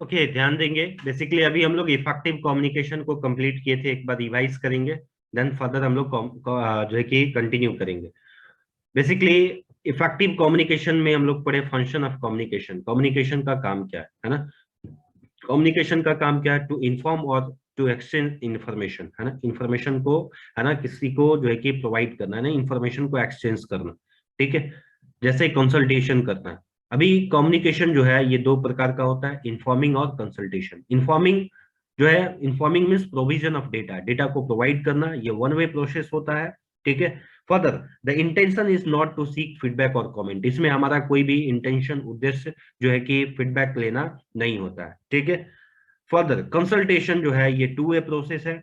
Okay, ध्यान देंगे। Basically अभी हम लोग इफेक्टिव कम्युनिकेशन को कंप्लीट किए थे, एक बार रिवाइज करेंगे, देन फर्दर हम लोग जो है कि कंटिन्यू करेंगे। बेसिकली इफेक्टिव कम्युनिकेशन में हम लोग पढ़े फंक्शन ऑफ कम्युनिकेशन। कम्युनिकेशन का काम क्या है ना? कम्युनिकेशन का काम क्या है? टू इन्फॉर्म और टू एक्सचेंज इंफॉर्मेशन, है ना? इंफॉर्मेशन को, है ना, किसी को जो है कि प्रोवाइड करना, है ना, इंफॉर्मेशन को एक्सचेंज करना। ठीक है, जैसे कंसल्टेशन करना है। अभी कम्युनिकेशन जो है ये दो प्रकार का होता है, इन्फॉर्मिंग और कंसल्टेशन। इन्फॉर्मिंग जो है, informing means provision of data, data को प्रोवाइड करना, ये वन वे प्रोसेस होता है। ठीक है। Further, the intention is not to seek feedback और कमेंट, इसमें हमारा कोई भी इंटेंशन, उद्देश्य जो है कि फीडबैक लेना नहीं होता है। ठीक है। फर्दर, कंसल्टेशन जो है ये टू वे प्रोसेस है।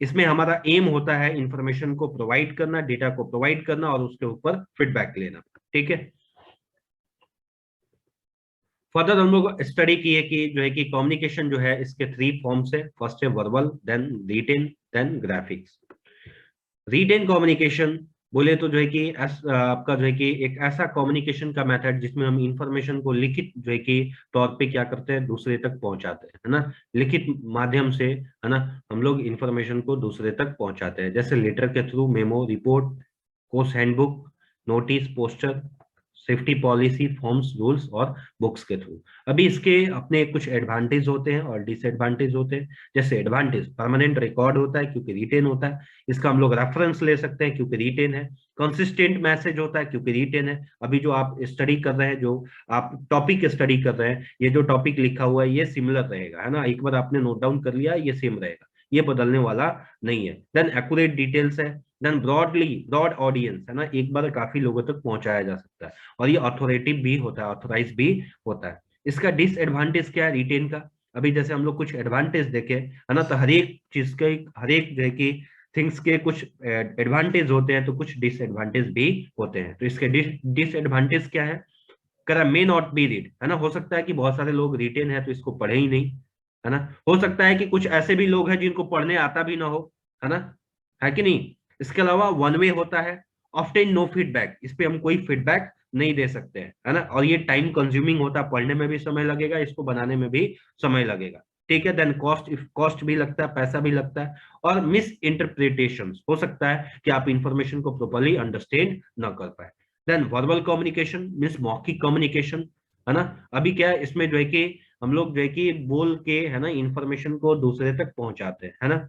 इसमें हमारा एम होता है इंफॉर्मेशन को प्रोवाइड करना, डेटा को प्रोवाइड करना और उसके ऊपर फीडबैक लेना। ठीक है। फर्दर हम लोग स्टडी किए कि जो है कि कम्युनिकेशन जो है इसके थ्री फॉर्म्स है। फर्स्ट है verbal, then written, then graphics. Written communication बोले तो जो है कि आपका जो है कि एक ऐसा कम्युनिकेशन का मेथड जिसमें हम इंफॉर्मेशन को लिखित जो है कि तौर पे क्या करते हैं, दूसरे तक पहुंचाते हैं, है ना? लिखित माध्यम से, है ना, हम लोग इंफॉर्मेशन को दूसरे तक पहुंचाते हैं, जैसे लेटर के through, memo, report, course handbook, notice, poster, safety policy, forms, rules और बुक्स के थ्रू। अभी इसके अपने कुछ एडवांटेज होते हैं और डिसएडवांटेज होते हैं। जैसे एडवांटेज, परमानेंट रिकॉर्ड होता है क्योंकि रिटेन होता है, इसका हम लोग रेफरेंस ले सकते हैं क्योंकि रिटेन है। कंसिस्टेंट मैसेज होता है क्योंकि रिटेन है। अभी जो आप स्टडी कर रहे हैं, जो आप टॉपिक स्टडी कर रहे हैं, ये जो टॉपिक लिखा हुआ है ये सिमिलर रहेगा, है ना? एक बार आपने नोट डाउन कर लिया, ये सेम रहेगा, ये बदलने वाला नहीं है। देन एक्यूरेट डिटेल्स है। देन ब्रॉड ऑडियंस, है ना, एक बार काफी लोगों तक पहुंचाया जा सकता है। और ये अथॉरिटेटिव भी होता है, ऑथोराइज भी होता है। इसका डिसएडवांटेज क्या है रिटेन का? अभी जैसे हम लोग कुछ एडवांटेज देखे, है ना, तो हर एक चीज के, हर एक जो है कि थिंग्स के कुछ एडवांटेज होते हैं तो कुछ डिसएडवांटेज भी होते हैं। तो इसके डिसएडवांटेज क्या है? करा मे नॉट बी रीड, है ना, हो सकता है कि बहुत सारे लोग रिटेन है तो इसको पढ़े ही नहीं, है ना? हो सकता है कि कुछ ऐसे भी लोग हैं जिनको पढ़ने आता भी ना हो, है ना? है कि नहीं? इसके अलावा वन वे होता है। ऑफ्टन नो फीडबैक, इस पे हम कोई फीडबैक नहीं दे सकते हैं, है ना? और ये टाइम कंज्यूमिंग होता है, पढ़ने में भी समय लगेगा, इसको बनाने में भी समय लगेगा। ठीक है। देन कॉस्ट भी लगता है, पैसा भी लगता है। और मिस इंटरप्रिटेशन हो सकता है कि आप इंफॉर्मेशन को प्रॉपरली अंडरस्टैंड ना कर पाए। देन वर्बल कम्युनिकेशन मीन्स मौखिक कम्युनिकेशन, है ना? अभी क्या है, इसमें जो है कि हम लोग जो है कि बोल के, है ना, इंफॉर्मेशन को दूसरे तक पहुंचाते हैं, है ना?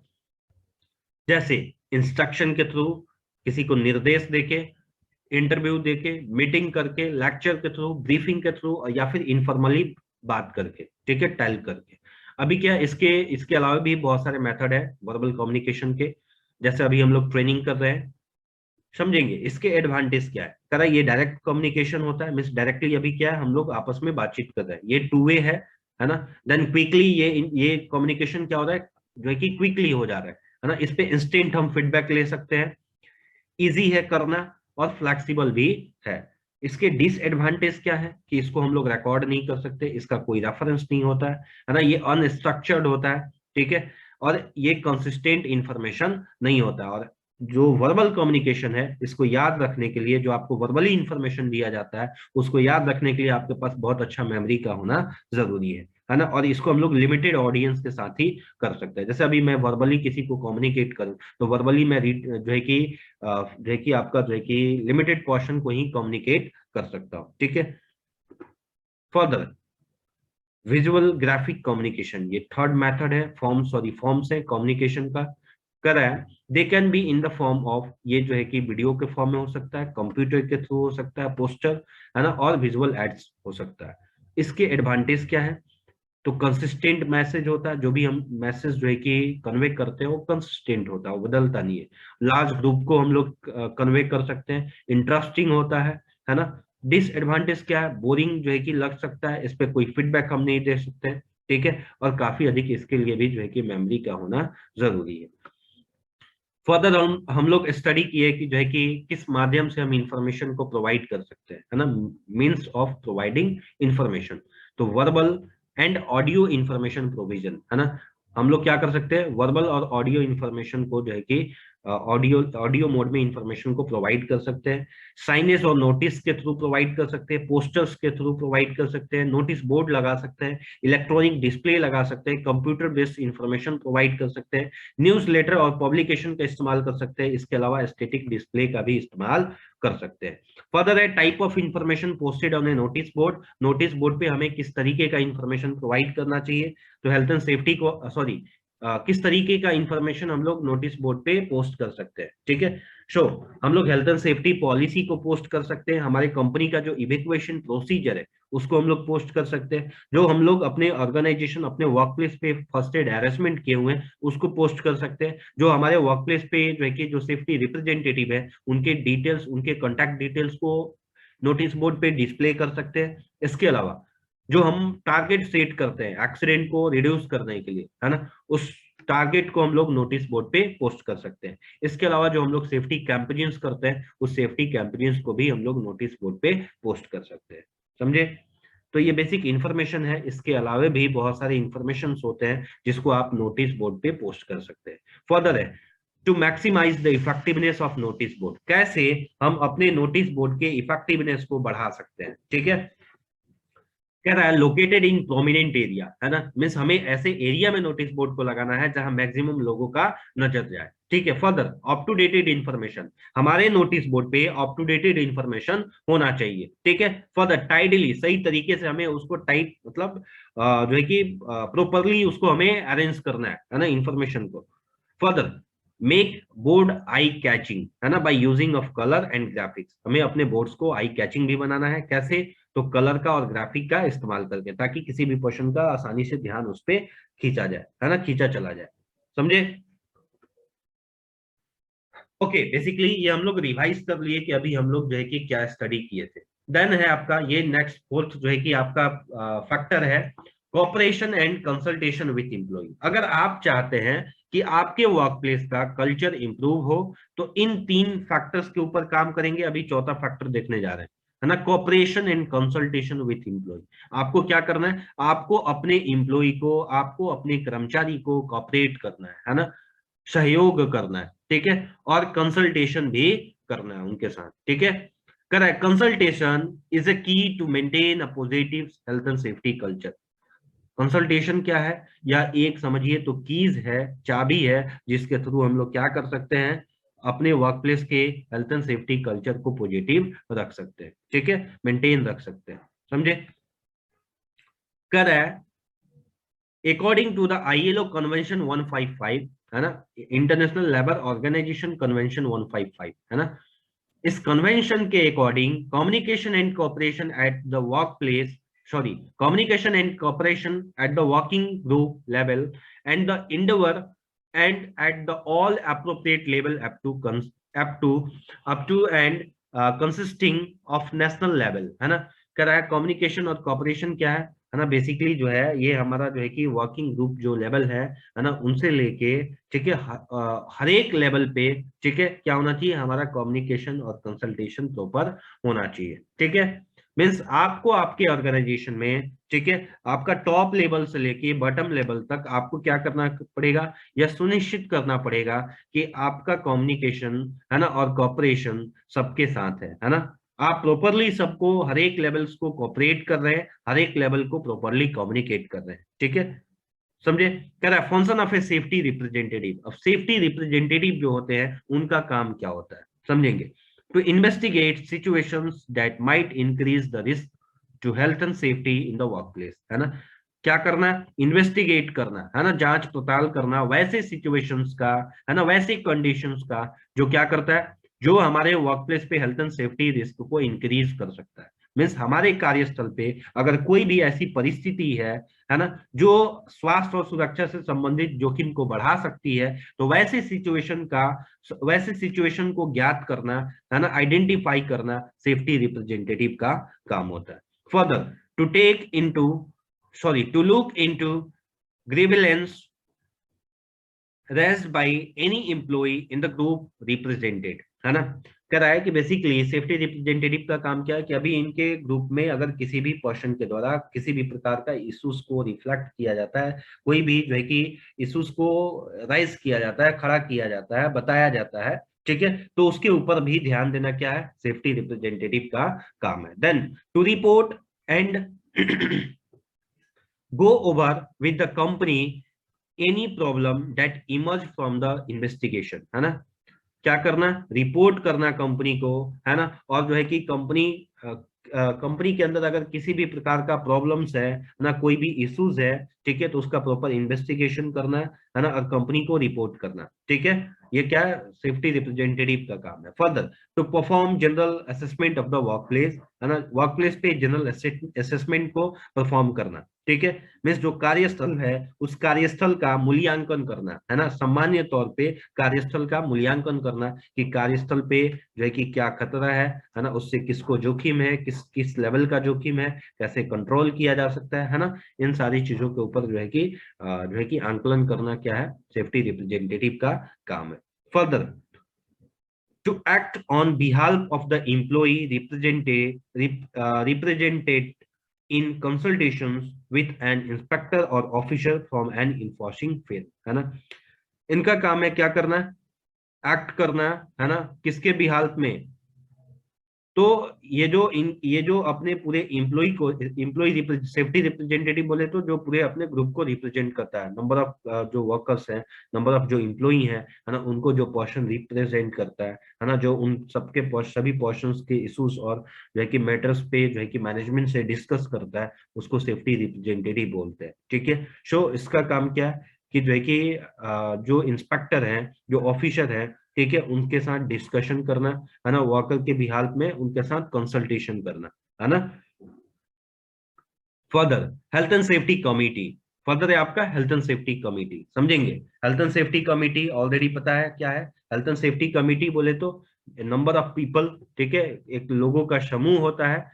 जैसे इंस्ट्रक्शन के थ्रू, किसी को निर्देश देके, इंटरव्यू देके, मीटिंग करके, लेक्चर के थ्रू, ब्रीफिंग के थ्रू, या फिर इनफॉर्मली बात करके, ठीक है, टेल करके। अभी क्या, इसके इसके अलावा भी बहुत सारे मेथड है वर्बल कम्युनिकेशन के। जैसे अभी हम लोग ट्रेनिंग कर रहे हैं, समझेंगे इसके एडवांटेज क्या है। करा ये डायरेक्ट कम्युनिकेशन होता है, मीन्स डायरेक्टली अभी क्या है, हम लोग आपस में बातचीत कर रहे हैं, ये टू वे है ना? देन क्विकली, ये कम्युनिकेशन क्या हो रहा है, जो है कि क्विकली हो जा रहा है ना? इस पे इंस्टेंट हम फीडबैक ले सकते हैं, इजी है करना और फ्लेक्सिबल भी है। इसके डिसएडवांटेज क्या है कि इसको हम लोग रिकॉर्ड नहीं कर सकते, इसका कोई रेफरेंस नहीं होता है ना? ये अनस्ट्रक्चर्ड होता है, ठीक है, और ये कंसिस्टेंट इंफॉर्मेशन नहीं होता। और जो वर्बल कम्युनिकेशन है, इसको याद रखने के लिए, जो आपको वर्बली इंफॉर्मेशन दिया जाता है उसको याद रखने के लिए आपके पास बहुत अच्छा मेमोरी का होना जरूरी है ना? और इसको हम लोग लिमिटेड ऑडियंस के साथ ही कर सकते हैं। जैसे अभी मैं वर्बली किसी को कम्युनिकेट करूं तो वर्बली मैं जो है कि जो है कि आपका जो है कि लिमिटेड पोर्शन को ही कम्युनिकेट कर सकता हूं। ठीक है। फर्दर, विजुअल ग्राफिक कम्युनिकेशन, ये थर्ड मेथड है। फॉर्म्स है कम्युनिकेशन का। करा है, they can be in the form of, ये जो है कि वीडियो के फॉर्म में हो सकता है, कंप्यूटर के थ्रू हो सकता है, पोस्टर, है ना, और विजुअल एड्स हो सकता है। इसके एडवांटेज क्या है? तो कंसिस्टेंट मैसेज होता है, जो भी हम मैसेज जो है कि कन्वे करते हैं वो कंसिस्टेंट होता है, वो बदलता नहीं है। लार्ज ग्रुप को हम लोग कन्वे कर सकते हैं। इंटरेस्टिंग होता है ना? डिसएडवांटेज क्या है? बोरिंग जो है कि लग सकता है, इस पे कोई फीडबैक हम नहीं दे सकते। ठीक है। और काफी अधिक इसके लिए भी जो है कि मेमोरी का होना जरूरी है। फर्दर हम लोग स्टडी किए कि जो है कि किस माध्यम से हम इंफॉर्मेशन को प्रोवाइड कर सकते हैं, है ना? Means of providing information. तो verbal and audio information provision, है ना? हम लोग क्या कर सकते हैं, वर्बल और ऑडियो इंफॉर्मेशन को जो है कि ऑडियो मोड में इंफॉर्मेशन को प्रोवाइड कर सकते हैं, साइनेज और नोटिस के थ्रू प्रोवाइड कर सकते हैं, पोस्टर्स के थ्रू प्रोवाइड कर सकते हैं, नोटिस बोर्ड लगा सकते हैं, इलेक्ट्रॉनिक डिस्प्ले लगा सकते हैं, कंप्यूटर बेस्ड इंफॉर्मेशन प्रोवाइड कर सकते हैं, न्यूज लेटर और पब्लिकेशन का इस्तेमाल कर सकते हैं, इसके अलावा स्टैटिक डिस्प्ले का भी इस्तेमाल कर सकते हैं। फर्दर है type of information posted on A notice board, notice board पे हमें किस तरीके का इंफॉर्मेशन प्रोवाइड करना चाहिए, तो हेल्थ एंड सेफ्टी को सॉरी किस तरीके का इंफॉर्मेशन हम लोग नोटिस बोर्ड पे पोस्ट कर सकते हैं, ठीक है। सो हम लोग हेल्थ एंड सेफ्टी पॉलिसी को पोस्ट कर सकते हैं, हमारे कंपनी का जो इवैक्यूएशन प्रोसीजर है उसको हम लोग पोस्ट कर सकते हैं, जो हम लोग अपने ऑर्गेनाइजेशन अपने वर्क प्लेस पे फर्स्ट एड हैरेसमेंट किए हुए हैं उसको पोस्ट कर सकते हैं, जो हमारे वर्क प्लेस पे जो है कि जो सेफ्टी रिप्रेजेंटेटिव है उनके डिटेल्स उनके कॉन्टैक्ट डिटेल्स को नोटिस बोर्ड पे डिस्प्ले कर सकते हैं। इसके अलावा जो हम टारगेट सेट करते हैं एक्सीडेंट को रिड्यूस करने के लिए, है ना, उस टारगेट को हम लोग नोटिस बोर्ड पे पोस्ट कर सकते हैं। इसके अलावा जो हम लोग सेफ्टी कैंपेन्स करते हैं उस सेफ्टी कैंपेन्स को भी हम लोग नोटिस बोर्ड पे पोस्ट कर सकते हैं, समझे। तो ये बेसिक इंफॉर्मेशन है, इसके अलावा भी बहुत सारे इंफॉर्मेशन होते हैं जिसको आप नोटिस बोर्ड पे पोस्ट कर सकते हैं। फर्दर है to maximise the effectiveness of notice board, कैसे हम अपने नोटिस बोर्ड के इफेक्टिवनेस को बढ़ा सकते हैं, ठीक है। कह रहा है लोकेटेड इन प्रोमिनेंट एरिया, है ना, मीन्स हमें ऐसे एरिया में नोटिस बोर्ड को लगाना है जहां मैक्सिमम लोगों का नजर जाए, ठीक है। Further up to dated information, हमारे नोटिस बोर्ड पे अप टू डेटेड इंफॉर्मेशन होना चाहिए, ठीक है। फर्दर टाइडली, सही तरीके से हमें उसको टाइट मतलब जो है कि प्रॉपरली उसको हमें अरेंज करना है ना इंफॉर्मेशन को। Further make board eye catching, है ना, by using of colour and graphics, हमें अपने बोर्ड्स को आई कैचिंग भी बनाना है, कैसे, तो कलर का और ग्राफिक का इस्तेमाल करके, ताकि किसी भी पर्सन का आसानी से ध्यान उस पर खींचा जाए, है ना, खींचा चला जाए, समझे। ओके, बेसिकली ये हम लोग रिवाइज कर लिए कि अभी हम लोग जो है कि क्या स्टडी किए थे। देन है आपका ये नेक्स्ट फोर्थ जो है कि आपका फैक्टर है cooperation and consultation with employ. अगर आप चाहते हैं कि आपके वर्क प्लेस का कल्चर इंप्रूव हो तो इन तीन फैक्टर्स के ऊपर काम करेंगे। अभी चौथा फैक्टर देखने जा रहे हैं, है ना, cooperation and consultation with employ. आपको क्या करना है, आपको अपने एम्प्लॉय को, आपको अपने कर्मचारी को कोऑपरेट करना है ना, सहयोग करना है, ठीक है, और कंसल्टेशन भी करना है उनके साथ, ठीक है। Correct, consultation is a key to maintain a positive health and safety culture. Consultation क्या है, या एक समझिए तो कीज है, चाबी है, जिसके थ्रू हम लोग क्या कर सकते हैं, अपने वर्क प्लेस के हेल्थ एंड सेफ्टी कल्चर को पॉजिटिव रख सकते हैं, ठीक है, मेंटेन रख सकते हैं, समझे। Correct, according to the ILO convention 155, है ना, इंटरनेशनल लेबर ऑर्गेनाइजेशन कन्वेंशन 155, है ना, इस कन्वेंशन के according communication and cooperation at the work place, sorry, communication and cooperation at the working group level and the endeavour and at the all appropriate level up to and consisting of national level, है ना। कह रहा है communication और cooperation क्या है ना, basically जो है ये हमारा जो है कि वर्किंग ग्रुप जो लेवल है ना, उनसे लेके, ठीक है, हर एक लेवल पे, ठीक है, क्या होना चाहिए, हमारा कम्युनिकेशन और कंसल्टेशन प्रॉपर होना चाहिए, ठीक है। मीन्स आपको आपके ऑर्गेनाइजेशन में, ठीक है, आपका टॉप लेवल से लेके बॉटम लेवल तक आपको क्या करना पड़ेगा, या सुनिश्चित करना पड़ेगा कि आपका कम्युनिकेशन, है ना, और कॉपरेशन सबके साथ है ना, आप प्रॉपरली सबको हर एक लेवल्स को कोऑपरेट कर रहे हैं, हर एक लेवल को प्रॉपरली कम्युनिकेट कर रहे हैं, ठीक है, समझे। कह रहा है function of a safety representative. अब सेफ्टी रिप्रेजेंटेटिव जो होते हैं उनका काम क्या होता है, समझेंगे। To investigate situations that might increase the risk to health and safety in the work place, है ना, क्या करना, इन्वेस्टिगेट करना, है ना, जांच पड़ताल करना वैसे सिचुएशंस का, है ना, वैसे कंडीशंस का जो क्या करता है, जो हमारे वर्क प्लेस पे हेल्थ एंड सेफ्टी रिस्क को इंक्रीज कर सकता है। मीन्स हमारे कार्यस्थल पे अगर कोई भी ऐसी परिस्थिति है ना, जो स्वास्थ्य और सुरक्षा से संबंधित जोखिम को बढ़ा सकती है, तो वैसे सिचुएशन को ज्ञात करना, है ना, आइडेंटिफाई करना सेफ्टी रिप्रेजेंटेटिव का काम होता है। Further to take into to look into grievance raised by any employee in the group represented, है ना, कह रहा है कि बेसिकली सेफ्टी रिप्रेजेंटेटिव का काम क्या है कि अभी इनके ग्रुप में अगर किसी भी पर्सन के द्वारा किसी भी प्रकार का इश्यूज को रिफ्लेक्ट किया जाता है, कोई भी जो है कि इश्यूज को राइज किया जाता है, खड़ा किया जाता है, बताया जाता है, ठीक है, तो उसके ऊपर भी ध्यान देना क्या है, सेफ्टी रिप्रेजेंटेटिव का काम है। Then to report and go over with the company any problem that emerge from the investigation, है ना, क्या करना, रिपोर्ट करना कंपनी को, है ना, और जो है कि कंपनी के अंदर अगर किसी भी प्रकार का प्रॉब्लम्स है ना, कोई भी इश्यूज है, ठीक है, तो उसका प्रॉपर इन्वेस्टिगेशन करना है ना, और कंपनी को रिपोर्ट करना, ठीक है, ये क्या है, सेफ्टी रिप्रेजेंटेटिव का काम है। Further to perform general assessment of the work place, है ना, वर्क प्लेस पे जनरल असेसमेंट को परफॉर्म करना, ठीक है, मीन्स जो कार्यस्थल है उस कार्यस्थल का मूल्यांकन करना, है ना, सामान्य तौर पे कार्यस्थल का मूल्यांकन करना कि कार्यस्थल पे जो है कि क्या खतरा है ना, उससे किसको जोखिम है, किस किस लेवल का जोखिम है, कैसे कंट्रोल किया जा सकता है ना, इन सारी चीजों के ऊपर जो है कि आंकलन करना क्या है, सेफ्टी रिप्रेजेंटेटिव का काम है। Further to act on behalf of the employee represented in consultations with an inspector or officer from an enforcing firm, है ना, इनका काम है क्या करना है, एक्ट करना है ना, किसके बिहाल्फ में, तो ये जो अपने पूरे एम्प्लॉय सेफ्टी रिप्रेजेंटेटिव बोले तो जो पूरे अपने ग्रुप को रिप्रेजेंट करता है, नंबर ऑफ जो वर्कर्स हैं, नंबर ऑफ जो एम्प्लॉई हैं, है ना, उनको जो पोर्शन रिप्रेजेंट करता है ना, जो उन सबके सभी पोर्शंस के इश्यूज और जो है कि मैटर्स पे जो है कि मैनेजमेंट से डिस्कस करता है, उसको सेफ्टी रिप्रेजेंटेटिव बोलते हैं, ठीक है। सो इसका काम क्या है कि जो है कि जो इंस्पेक्टर हैं, जो ऑफिसर हैं, ठीक है, उनके साथ डिस्कशन करना, है ना, वर्कर के बिहाफ में उनके साथ कंसल्टेशन करना, है ना। Further health and safety committee, further है आपका हेल्थ एंड सेफ्टी कमिटी, समझेंगे। Health and safety committee already पता है क्या है, हेल्थ एंड सेफ्टी कमिटी बोले तो नंबर ऑफ पीपल, ठीक है, एक लोगों का समूह होता है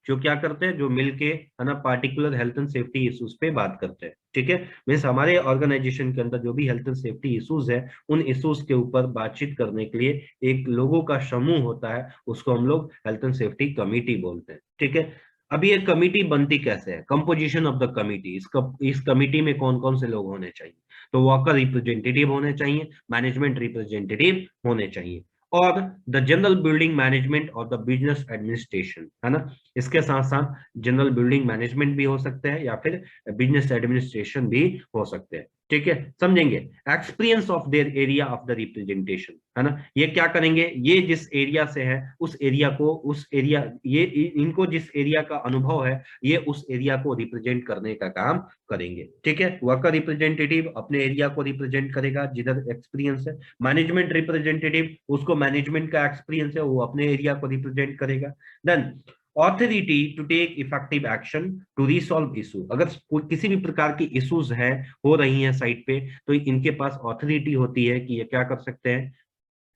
जो क्या करते हैं, जो मिलके, है ना, particular health and safety issues पे बात करते हैं, ठीक है, मीन्स हमारे ऑर्गेनाइजेशन के अंदर जो भी हेल्थ एंड सेफ्टी इश्यूज है, उन इश्यूज के ऊपर बातचीत करने के लिए एक लोगों का समूह होता है, उसको हम लोग हेल्थ एंड सेफ्टी कमिटी बोलते हैं, ठीक है। अभी ये कमिटी बनती कैसे है, कंपोजिशन ऑफ द कमिटी, इस कमिटी में कौन कौन से लोग होने चाहिए, तो वर्कर रिप्रेजेंटेटिव होने चाहिए, मैनेजमेंट रिप्रेजेंटेटिव होने चाहिए, और द जनरल बिल्डिंग मैनेजमेंट और द बिजनेस एडमिनिस्ट्रेशन, है ना, इसके साथ साथ जनरल बिल्डिंग मैनेजमेंट भी हो सकते हैं या फिर बिजनेस एडमिनिस्ट्रेशन भी हो सकते हैं, ठीक है, समझेंगे। Experience of their area of the representation, है ना, ये क्या करेंगे, ये जिस एरिया से है उस एरिया को, उस एरिया ये इनको जिस एरिया का अनुभव है, ये उस एरिया को रिप्रेजेंट करने का काम करेंगे, ठीक है। वर्कर रिप्रेजेंटेटिव अपने एरिया को रिप्रेजेंट करेगा जिधर एक्सपीरियंस है, मैनेजमेंट रिप्रेजेंटेटिव उसको मैनेजमेंट का एक्सपीरियंस है, वो अपने एरिया को रिप्रेजेंट करेगा। Then authority to take effective action to resolve issue, अगर किसी भी प्रकार की इश्यूज हैं, हो रही हैं साइट पे, तो इनके पास ऑथोरिटी होती है कि ये क्या कर सकते हैं,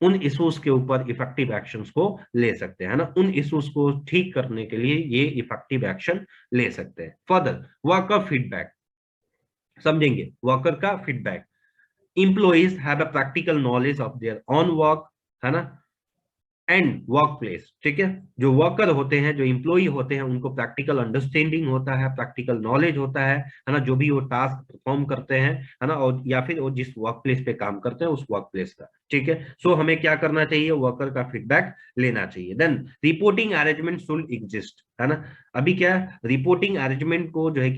उन इश्यूज के ऊपर इफेक्टिव एक्शंस को ले सकते हैं, ना, उन इश्यूज को ठीक करने के लिए ये इफेक्टिव एक्शन ले सकते हैं। फर्दर वर्कर फीडबैक, समझेंगे, वर्कर का feedback, employees have a practical knowledge of their on work, है ना, एंड वर्क प्लेस, ठीक है, जो वर्कर होते हैं, जो इम्प्लॉई होते हैं, उनको प्रैक्टिकल अंडरस्टैंडिंग होता है, प्रैक्टिकल नॉलेज होता है ना, जो भी वो टास्क परफॉर्म करते हैं, है ना, और या फिर वो जिस वर्क प्लेस पे काम करते हैं उस वर्क प्लेस का, ठीक है। सो हमें क्या करना चाहिए, वर्कर का फीडबैक लेना चाहिए। Then reporting arrangement should exist, है ना, अभी क्या रिपोर्टिंग अरेंजमेंट को जो है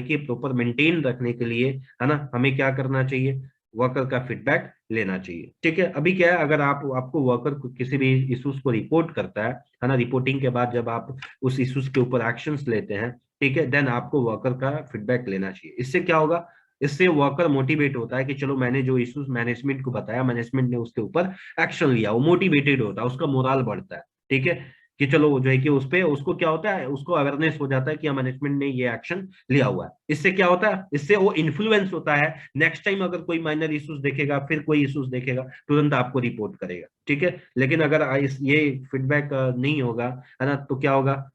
कि प्रॉपर मेंटेन रखने के लिए, है ना, हमें क्या करना चाहिए, वर्कर का फीडबैक लेना चाहिए, ठीक है। अभी क्या है, अगर आपको वर्कर किसी भी इश्यूज को रिपोर्ट करता है ना, रिपोर्टिंग के बाद जब आप उस इश्यूज के ऊपर एक्शंस लेते हैं, ठीक है, देन आपको वर्कर का फीडबैक लेना चाहिए। इससे क्या होगा, इससे वर्कर मोटिवेट होता है कि चलो मैंने जो इश्यूज मैनेजमेंट को बताया, मैनेजमेंट ने उसके ऊपर एक्शन लिया, वो मोटिवेटेड होता है, उसका मोरल बढ़ता है, ठीक है, कि चलो जो है कि उस पे उसको क्या होता है, उसको अवेयरनेस हो जाता है कि मैनेजमेंट ने ये एक्शन लिया हुआ है। इससे क्या होता है, इससे वो इन्फ्लुएंस होता है, नेक्स्ट टाइम अगर कोई माइनर इश्यूज देखेगा, फिर कोई इश्यूज देखेगा, तुरंत आपको रिपोर्ट करेगा, ठीक है। लेकिन अगर ये फीडबैक नहीं होगा, है ना, तो क्या होगा,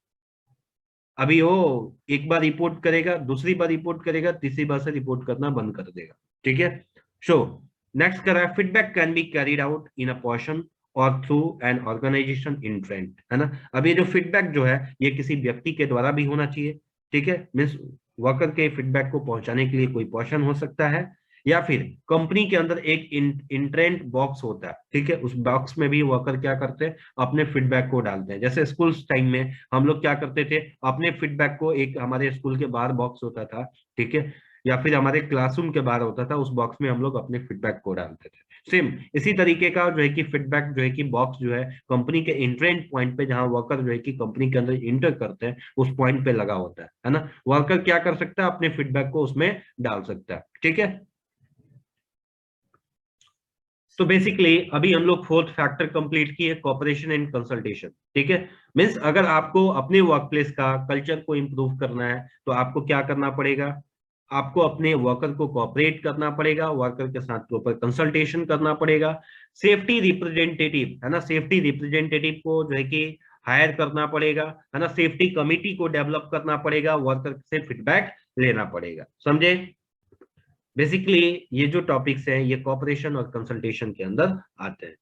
अभी वो एक बार रिपोर्ट करेगा, दूसरी बार रिपोर्ट करेगा, तीसरी बार से रिपोर्ट करना बंद कर देगा, ठीक है। सो नेक्स्ट करा, feedback can be carried out in a portion और थ्रू एन ऑर्गेनाइजेशन इंट्रेंट, है ना। अब ये जो फीडबैक जो है ये किसी व्यक्ति के द्वारा भी होना चाहिए, ठीक है, मीन्स वर्कर के फीडबैक को पहुंचाने के लिए कोई पर्सन हो सकता है, या फिर कंपनी के अंदर एक इंट्रेंट बॉक्स होता है, ठीक है, उस बॉक्स में भी वर्कर क्या करते हैं, अपने फीडबैक को डालते हैं। जैसे स्कूल टाइम में हम लोग क्या करते थे, अपने फीडबैक को एक हमारे स्कूल के बाहर बॉक्स होता था, ठीक है, या फिर हमारे क्लासरूम के बाहर होता था, उस बॉक्स में हम लोग अपने फीडबैक को डालते थे। सेम इसी तरीके का जो है कि फीडबैक जो है कि बॉक्स जो है कंपनी के इंट्रेंट पॉइंट पे, जहां वर्कर जो है कि कंपनी के अंदर इंटर करते हैं, उस पॉइंट पे लगा होता है ना। वर्कर क्या कर सकता है, अपने फीडबैक को उसमें डाल सकता है, ठीक है। तो बेसिकली अभी हम लोग फोर्थ फैक्टर कंप्लीट किए, कॉपरेशन एंड कंसल्टेशन, ठीक है। मीन्स अगर आपको अपने वर्क प्लेस का कल्चर को इंप्रूव करना है तो आपको क्या करना पड़ेगा, आपको अपने वर्कर को कोऑपरेट करना पड़ेगा, वर्कर के साथ प्रॉपर कंसल्टेशन करना पड़ेगा, सेफ्टी रिप्रेजेंटेटिव, है ना, सेफ्टी रिप्रेजेंटेटिव को जो है कि हायर करना पड़ेगा, है ना, सेफ्टी कमिटी को डेवलप करना पड़ेगा, वर्कर से फीडबैक लेना पड़ेगा, समझे। बेसिकली ये जो टॉपिक्स हैं ये कॉपरेशन और कंसल्टेशन के अंदर आते हैं।